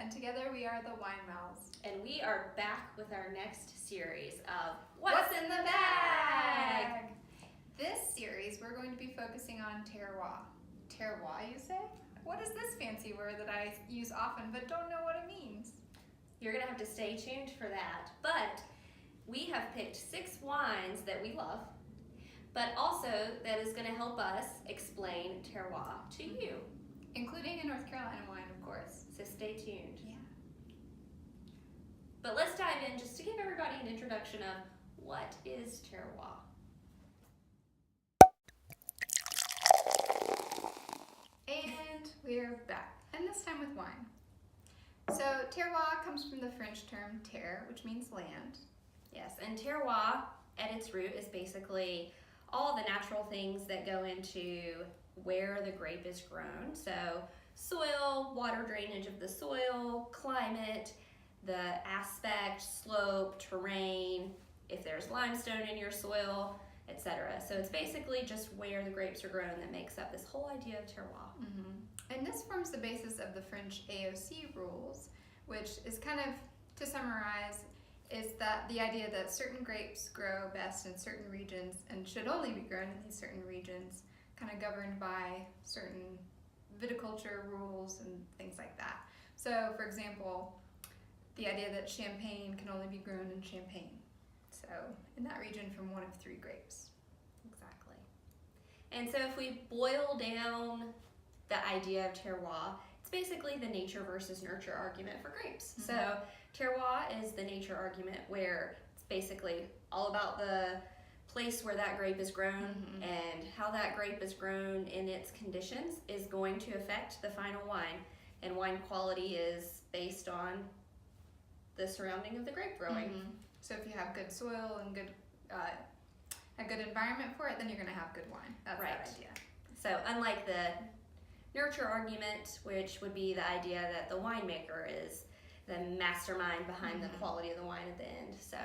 and together we are the Wine Mouths. And we are back with our next series of What's in the Bag? This series we're going to be focusing on terroir. Terroir, you say? What is this fancy word that I use often but don't know what it means? You're going to have to stay tuned for that. But we have picked 6 wines that we love, but also that is going to help us explain terroir to you. Including a North Carolina wine, of course. So stay tuned. Yeah. But let's dive in just to give everybody an introduction of what is terroir. And we're back, and this time with wine. So terroir comes from the French term terre, which means land. Yes, and terroir at its root is basically all the natural things that go into where the grape is grown. So soil, water drainage of the soil, climate, the aspect, slope, terrain, if there's limestone in your soil, etc. So it's basically just where the grapes are grown that makes up this whole idea of terroir. And this forms the basis of the French AOC rules, which is kind of, to summarize, is that the idea that certain grapes grow best in certain regions and should only be grown in these certain regions, kind of governed by certain viticulture rules and things like that. So, for example, the idea that champagne can only be grown in Champagne. So, in that region from 1 of 3 grapes. Exactly. And so if we boil down the idea of terroir, it's basically the nature versus nurture argument for grapes. So terroir is the nature argument where it's basically all about the place where that grape is grown and how that grape is grown in its conditions is going to affect the final wine. And wine quality is based on the surrounding of the grape growing. So if you have good soil and a good environment for it, then you're going to have good wine. That's that idea. So unlike the nurture argument, which would be the idea that the winemaker is the mastermind behind the quality of the wine at the end. So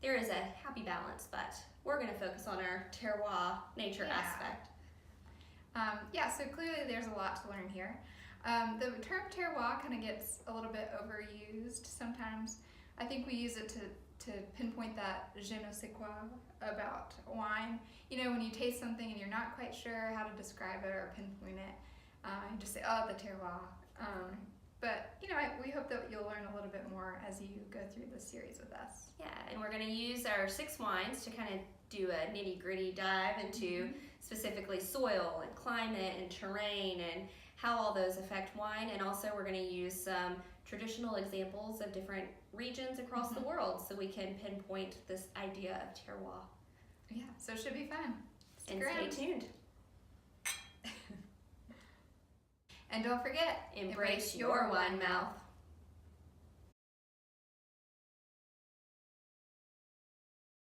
there is a happy balance, but we're going to focus on our terroir nature aspect. So clearly there's a lot to learn here. The term terroir kind of gets a little bit overused sometimes. I think we use it to pinpoint that je ne sais quoi about wine. You know, when you taste something and you're not quite sure how to describe it or pinpoint it, you just say, oh, the terroir. But, you know, we hope that you'll learn a little bit more as you go through this series with us. Yeah, and we're going to use our 6 wines to kind of do a nitty-gritty dive into specifically soil and climate and terrain and how all those affect wine. And also we're going to use some traditional examples of different regions across the world so we can pinpoint this idea of terroir. Yeah, so it should be fun. And stay tuned. And don't forget, Embrace your wine mouth.